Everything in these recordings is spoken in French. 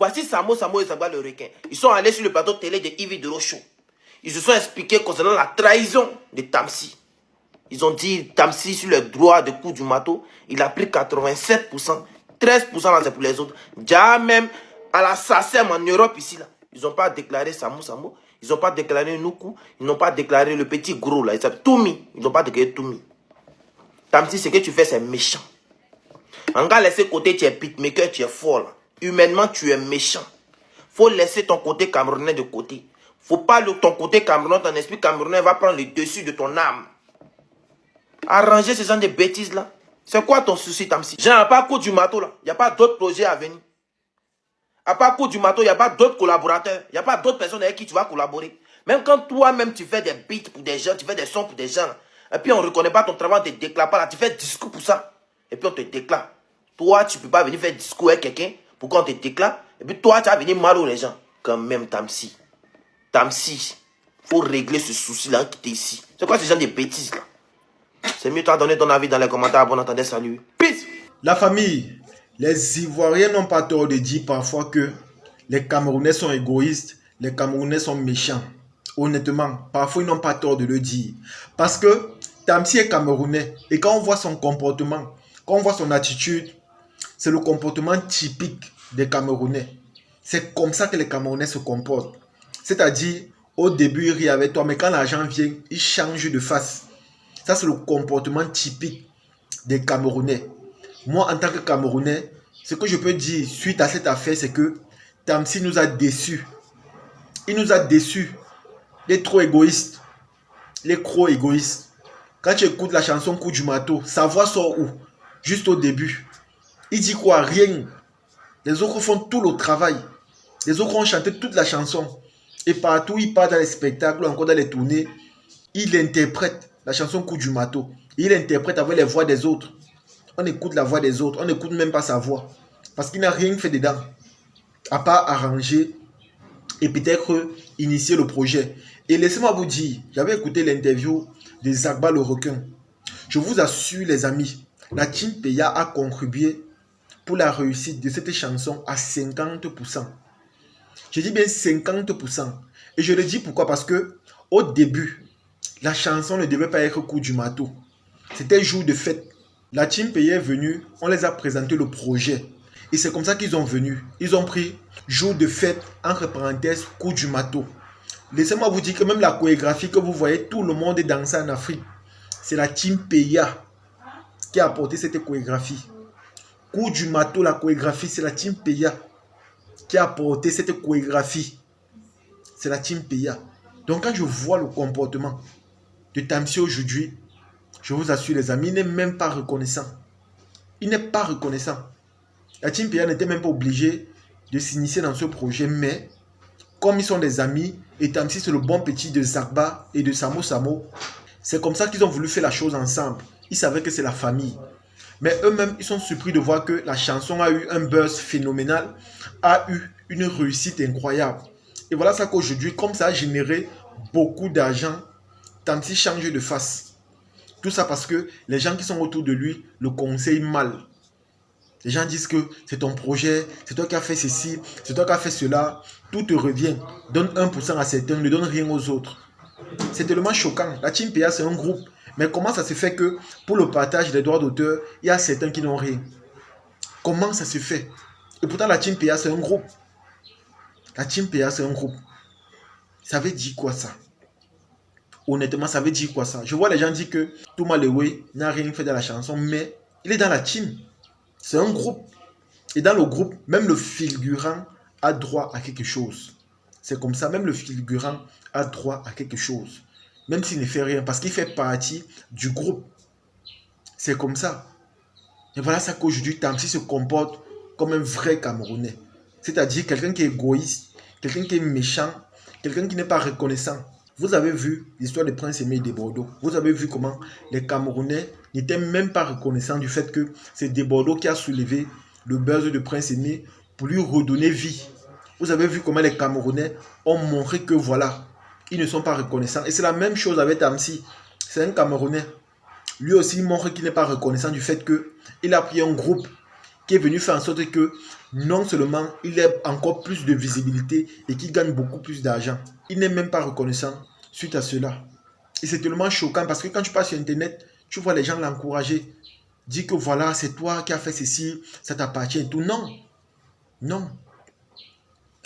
Voici Samo et Zagba le requin. Ils sont allés sur le plateau télé de Yves de Rochaud. Ils se sont expliqués concernant la trahison de Tamsi. Ils ont dit Tamsi sur le droit de coup du marteau, il a pris 87%, 13% là c'est pour les autres. Déjà même à la SACEM en Europe ici là, ils n'ont pas déclaré Samo, ils n'ont pas déclaré Nuku, ils n'ont pas déclaré le petit gros là, ils s'appellent Toumi, ils n'ont pas déclaré Toumi. Tamsi, ce que tu fais c'est méchant. En gars, laisser côté tu es pitmaker, tu es fort là. Humainement tu es méchant. Faut laisser ton côté camerounais de côté. Faut pas ton côté camerounais, ton esprit camerounais va prendre le dessus de ton âme. Arranger ce genre de bêtises là. C'est quoi ton souci, Tamsi? Genre, à part coup du marteau là, il n'y a pas d'autres projets à venir. À part coup du marteau, il n'y a pas d'autres collaborateurs. Il n'y a pas d'autres personnes avec qui tu vas collaborer. Même quand toi-même tu fais des beats pour des gens, tu fais des sons pour des gens. Et puis on ne reconnaît pas ton travail, on ne te déclare pas là. Tu fais discours pour ça. Et puis on te déclare. Toi, tu ne peux pas venir faire discours avec quelqu'un pour qu'on te déclare. Et puis toi, tu vas venir mal aux les gens. Quand même, Tamsi. Tamsi, il faut régler ce souci-là qui est ici. C'est quoi ce genre de bêtises là? C'est mieux de donner ton avis dans les commentaires. Bon entendez, salut. Peace. La famille, les Ivoiriens n'ont pas tort de dire parfois que les Camerounais sont égoïstes, les Camerounais sont méchants. Honnêtement, parfois ils n'ont pas tort de le dire. Parce que Tamsi est Camerounais et quand on voit son comportement, quand on voit son attitude, c'est le comportement typique des Camerounais. C'est comme ça que les Camerounais se comportent. C'est-à-dire, au début, il rit avec toi, mais quand l'argent vient, il change de face. Ça, c'est le comportement typique des Camerounais. Moi, en tant que Camerounais, ce que je peux dire suite à cette affaire, c'est que Tamsi nous a déçus. Il nous a déçus. Il est trop égoïste. Il est trop égoïste. Quand tu écoutes la chanson Coup du marteau, sa voix sort où? Juste au début. Il dit quoi? Rien. Les autres font tout le travail. Les autres ont chanté toute la chanson. Et partout, il part dans les spectacles ou encore dans les tournées, il interprète la chanson Coup du marteau. Il interprète avec les voix des autres. On écoute la voix des autres, on n'écoute même pas sa voix. Parce qu'il n'a rien fait dedans. À part arranger et peut-être initier le projet. Et laissez-moi vous dire, j'avais écouté l'interview de Zagba le requin. Je vous assure les amis, la Team Peya a contribué pour la réussite de cette chanson à 50%. Je dis bien 50%. Et je le dis pourquoi? Parce que au début, la chanson ne devait pas être Coup du marteau. C'était jour de fête. La Team Peya est venue, on les a présenté le projet. Et c'est comme ça qu'ils ont venu. Ils ont pris jour de fête, entre parenthèses, Coup du marteau. Laissez-moi vous dire que même la chorégraphie que vous voyez, tout le monde est dansé en Afrique. C'est la Team Peya qui a apporté cette chorégraphie. Coup du marteau, la chorégraphie, c'est la Team Peya qui a apporté cette chorégraphie. C'est la Team Peya. Donc quand je vois le comportement de Tamsi aujourd'hui, je vous assure les amis, il n'est même pas reconnaissant. Il n'est pas reconnaissant. La Team Peya n'était même pas obligée de s'initier dans ce projet, mais comme ils sont des amis, et Tamsi c'est le bon petit de Zagba et de Samo, c'est comme ça qu'ils ont voulu faire la chose ensemble. Ils savaient que c'est la famille. Mais eux-mêmes, ils sont surpris de voir que la chanson a eu un buzz phénoménal, a eu une réussite incroyable. Et voilà ça qu'aujourd'hui, comme ça a généré beaucoup d'argent, Tamsi change de face. Tout ça parce que les gens qui sont autour de lui le conseillent mal. Les gens disent que c'est ton projet, c'est toi qui as fait ceci, c'est toi qui as fait cela. Tout te revient. Donne 1% à certains, ne donne rien aux autres. C'est tellement choquant. La Team Peya, c'est un groupe. Mais comment ça se fait que pour le partage des droits d'auteur, il y a certains qui n'ont rien? Comment ça se fait? Et pourtant, la Team Peya, c'est un groupe. La Team Peya, c'est un groupe. Ça veut dire quoi ça? Honnêtement, ça veut dire quoi ça? Je vois les gens dire que Touma Lewe n'a rien fait dans la chanson, mais il est dans la team. C'est un groupe. Et dans le groupe, même le figurant a droit à quelque chose. C'est comme ça, même le figurant a droit à quelque chose. Même s'il ne fait rien, parce qu'il fait partie du groupe. C'est comme ça. Et voilà ça qu'aujourd'hui, Tamsi se comporte comme un vrai Camerounais. C'est-à-dire quelqu'un qui est égoïste, quelqu'un qui est méchant, quelqu'un qui n'est pas reconnaissant. Vous avez vu l'histoire de Prince Aimé de Bordeaux. Vous avez vu comment les Camerounais n'étaient même pas reconnaissants du fait que c'est de Bordeaux qui a soulevé le buzz de Prince Aimé pour lui redonner vie. Vous avez vu comment les Camerounais ont montré que voilà, ils ne sont pas reconnaissants. Et c'est la même chose avec Tamsi. C'est un Camerounais. Lui aussi, il montre qu'il n'est pas reconnaissant du fait qu'il a pris un groupe qui est venu faire en sorte que non seulement il ait encore plus de visibilité et qu'il gagne beaucoup plus d'argent. Il n'est même pas reconnaissant suite à cela. Et c'est tellement choquant parce que quand tu passes sur Internet, tu vois les gens l'encourager. Dire que voilà, c'est toi qui as fait ceci, ça t'appartient et tout. Non, non.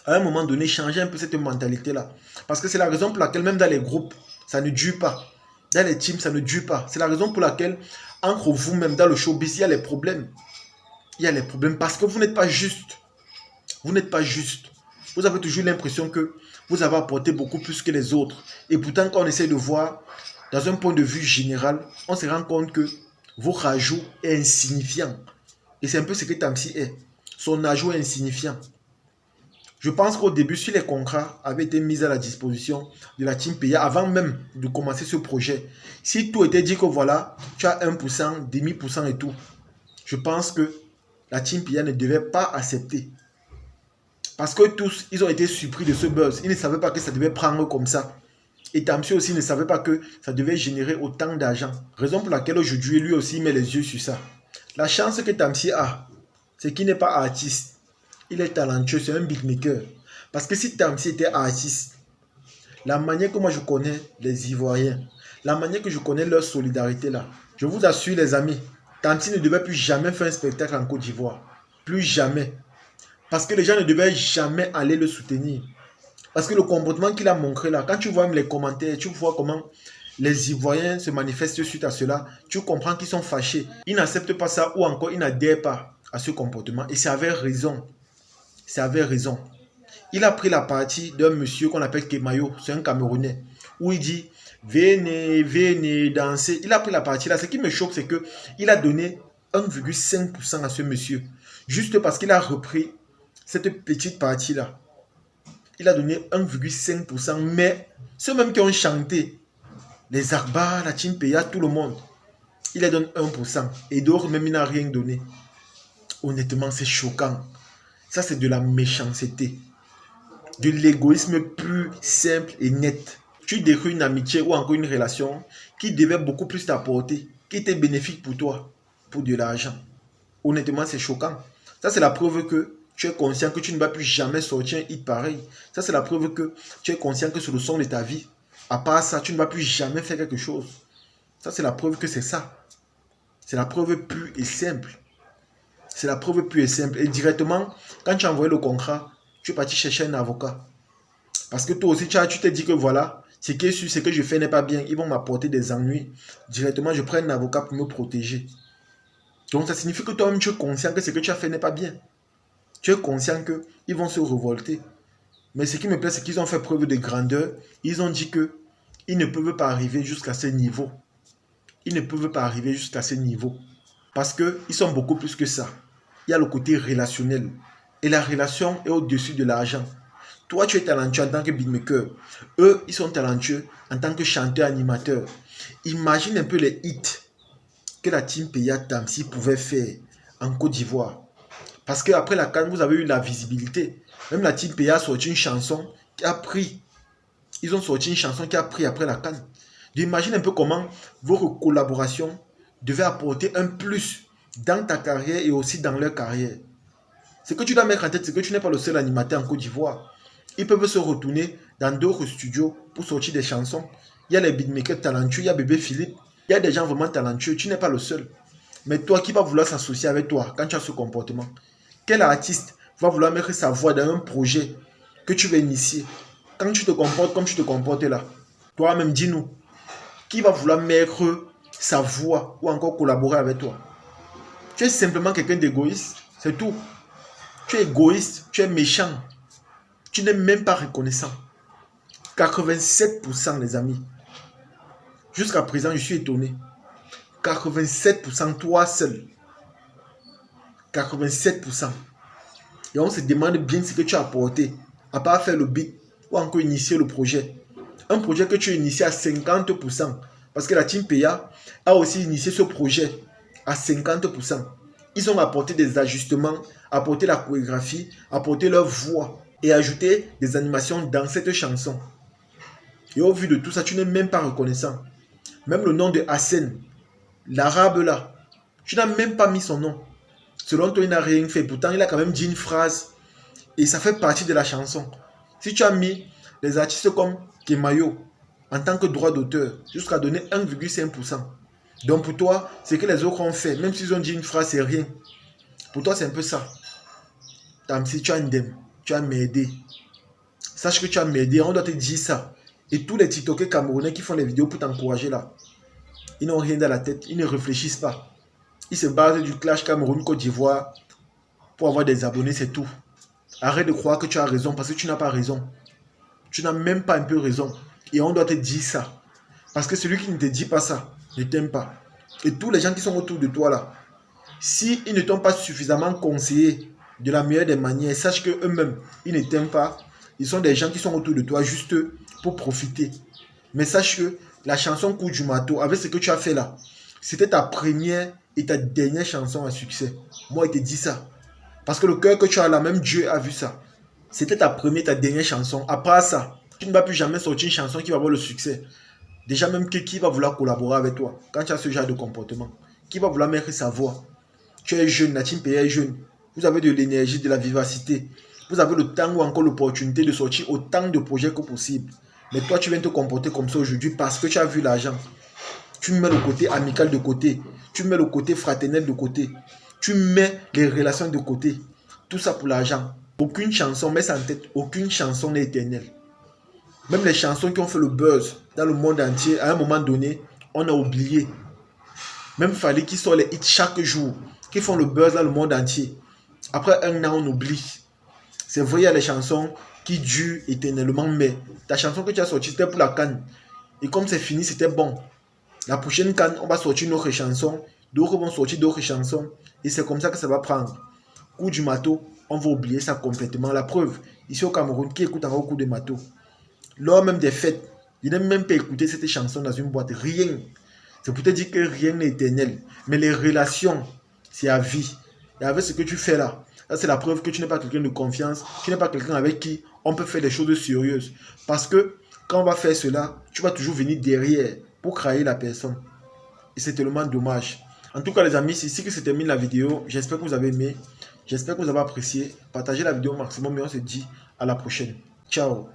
À un moment donné, changer un peu cette mentalité-là. Parce que c'est la raison pour laquelle même dans les groupes, ça ne dure pas. Dans les teams, ça ne dure pas. C'est la raison pour laquelle, entre vous-même, dans le showbiz, il y a les problèmes. Il y a les problèmes parce que vous n'êtes pas juste. Vous n'êtes pas juste. Vous avez toujours l'impression que vous avez apporté beaucoup plus que les autres. Et pourtant, quand on essaie de voir, dans un point de vue général, on se rend compte que vos rajouts est insignifiant. Et c'est un peu ce que Tamsy est. Son ajout est insignifiant. Je pense qu'au début, si les contrats avaient été mis à la disposition de la team Peya avant même de commencer ce projet, si tout était dit que voilà, tu as 1%, demi % et tout, je pense que la team Peya ne devait pas accepter. Parce que tous, ils ont été surpris de ce buzz. Ils ne savaient pas que ça devait prendre comme ça. Et Tamsy aussi ne savait pas que ça devait générer autant d'argent. Raison pour laquelle aujourd'hui, lui aussi met les yeux sur ça. La chance que Tamsy a, c'est qu'il n'est pas artiste. Il est talentueux, c'est un beatmaker. Parce que si Tamsy était artiste, la manière que moi je connais les Ivoiriens, la manière que je connais leur solidarité là, je vous assure les amis, Tamsy ne devait plus jamais faire un spectacle en Côte d'Ivoire. Plus jamais. Parce que les gens ne devaient jamais aller le soutenir. Parce que le comportement qu'il a montré là, quand tu vois même les commentaires, tu vois comment les Ivoiriens se manifestent suite à cela, tu comprends qu'ils sont fâchés. Ils n'acceptent pas ça ou encore ils n'adhèrent pas à ce comportement. Et c'est avec raison. C'est avec raison. Il a pris la partie d'un monsieur qu'on appelle Kemayo, c'est un Camerounais, où il dit venez, venez danser. Il a pris la partie là. Ce qui me choque, c'est qu'il a donné 1,5% à ce monsieur. Juste parce qu'il a repris cette petite partie là. Il a donné 1,5%, mais ceux même qui ont chanté, les Arba, la team Peya, tout le monde, il leur donne 1%. Et d'autres, même, il n'a rien donné. Honnêtement, c'est choquant. Ça, c'est de la méchanceté. De l'égoïsme plus simple et net. Tu détruis une amitié ou encore une relation qui devait beaucoup plus t'apporter, qui était bénéfique pour toi, pour de l'argent. Honnêtement, c'est choquant. Ça, c'est la preuve que tu es conscient que tu ne vas plus jamais sortir un hit pareil. Ça, c'est la preuve que tu es conscient que c'est le son de ta vie. À part ça, tu ne vas plus jamais faire quelque chose. Ça, c'est la preuve que c'est ça. C'est la preuve pure et simple. C'est la preuve pure et simple. Et directement, quand tu as envoyé le contrat, tu es parti chercher un avocat. Parce que toi aussi, tu t'es dit que voilà, ce que je fais n'est pas bien. Ils vont m'apporter des ennuis. Directement, je prends un avocat pour me protéger. Donc, ça signifie que toi-même, tu es conscient que ce que tu as fait n'est pas bien. Tu es conscient qu'ils vont se révolter. Mais ce qui me plaît, c'est qu'ils ont fait preuve de grandeur. Ils ont dit qu'ils ne peuvent pas arriver jusqu'à ce niveau. Ils ne peuvent pas arriver jusqu'à ce niveau. Parce qu'ils sont beaucoup plus que ça. Il y a le côté relationnel. Et la relation est au-dessus de l'argent. Toi, tu es talentueux en tant que beatmaker. Eux, ils sont talentueux en tant que chanteurs, animateurs. Imagine un peu les hits que la team Peya Tamsy pouvait faire en Côte d'Ivoire. Parce qu'après la CAN, vous avez eu la visibilité. Même la team Peya a sorti une chanson qui a pris. Ils ont sorti une chanson qui a pris après la CAN. Imagine un peu comment vos collaborations devaient apporter un plus dans ta carrière et aussi dans leur carrière. Ce que tu dois mettre en tête, c'est que tu n'es pas le seul animateur en Côte d'Ivoire. Ils peuvent se retourner dans d'autres studios pour sortir des chansons. Il y a les beatmakers talentueux, il y a Bébé Philippe. Il y a des gens vraiment talentueux. Tu n'es pas le seul. Mais toi, qui va vouloir s'associer avec toi quand tu as ce comportement? Quel artiste va vouloir mettre sa voix dans un projet que tu vas initier? Quand tu te comportes comme tu te comportes là, toi-même, dis-nous, qui va vouloir mettre sa voix ou encore collaborer avec toi? Tu es simplement quelqu'un d'égoïste, c'est tout. Tu es égoïste, tu es méchant. Tu n'es même pas reconnaissant. 87% les amis. Jusqu'à présent, je suis étonné. 87%, toi seul. 87%. Et on se demande bien ce que tu as apporté, à part faire le beat ou encore initier le projet. Un projet que tu as initié à 50%. Parce que la team Peya a aussi initié ce projet à 50%. Ils ont apporté des ajustements, apporté la chorégraphie, apporté leur voix et ajouté des animations dans cette chanson. Et au vu de tout ça, tu n'es même pas reconnaissant. Même le nom de Hassen, l'arabe là, tu n'as même pas mis son nom. Selon toi, il n'a rien fait. Pourtant, il a quand même dit une phrase. Et ça fait partie de la chanson. Si tu as mis les artistes comme Kemayo en tant que droit d'auteur, jusqu'à donner 1,5%. Donc pour toi, ce que les autres ont fait, même s'ils ont dit une phrase, c'est rien. Pour toi, c'est un peu ça. Tamsi, tu as Ndem, tu as m'aider. Sache que tu as m'aider, on doit te dire ça. Et tous les TikTokers camerounais qui font les vidéos pour t'encourager là, ils n'ont rien dans la tête, ils ne réfléchissent pas. Ils se basent du clash Cameroun-Côte d'Ivoire pour avoir des abonnés, c'est tout. Arrête de croire que tu as raison parce que tu n'as pas raison. Tu n'as même pas un peu raison. Et on doit te dire ça. Parce que celui qui ne te dit pas ça ne t'aime pas. Et tous les gens qui sont autour de toi là, si ils ne t'ont pas suffisamment conseillé de la meilleure des manières, sache qu'eux-mêmes, ils ne t'aiment pas. Ils sont des gens qui sont autour de toi juste pour profiter. Mais sache que la chanson Coup du Marteau, avec ce que tu as fait là, c'était ta première et ta dernière chanson à succès. Moi, il te dit ça. Parce que le cœur que tu as là, même Dieu a vu ça. C'était ta première, ta dernière chanson. Après ça, tu ne vas plus jamais sortir une chanson qui va avoir le succès. Déjà même qui va vouloir collaborer avec toi quand tu as ce genre de comportement. Qui va vouloir mettre sa voix. Tu es jeune, Natim Paya est jeune. Vous avez de l'énergie, de la vivacité. Vous avez le temps ou encore l'opportunité de sortir autant de projets que possible. Mais toi, tu viens te comporter comme ça aujourd'hui parce que tu as vu l'argent. Tu mets le côté amical de côté. Tu mets le côté fraternel de côté. Tu mets les relations de côté. Tout ça pour l'argent. Aucune chanson, mets ça en tête, aucune chanson n'est éternelle. Même les chansons qui ont fait le buzz dans le monde entier, à un moment donné, on a oublié. Même Fali qui sort les hits chaque jour, qui font le buzz dans le monde entier. Après un an, on oublie. C'est vrai, il y a les chansons qui durent éternellement, mais ta chanson que tu as sortie, c'était pour la CAN. Et comme c'est fini, c'était bon. La prochaine CAN, on va sortir une autre chanson. D'autres vont sortir d'autres chansons. Et c'est comme ça que ça va prendre. Coup du Marteau, on va oublier ça complètement. La preuve, ici au Cameroun, qui écoute encore Coup de Marteau? Lors même des fêtes, il n'a même pas écouté cette chanson dans une boîte. Rien. C'est pour te dire que rien n'est éternel. Mais les relations, c'est à vie. Et avec ce que tu fais là, c'est la preuve que tu n'es pas quelqu'un de confiance. Tu n'es pas quelqu'un avec qui on peut faire des choses sérieuses. Parce que quand on va faire cela, tu vas toujours venir derrière pour trahir la personne. Et c'est tellement dommage. En tout cas les amis, c'est ici que se termine la vidéo. J'espère que vous avez aimé. J'espère que vous avez apprécié. Partagez la vidéo au maximum et on se dit à la prochaine. Ciao.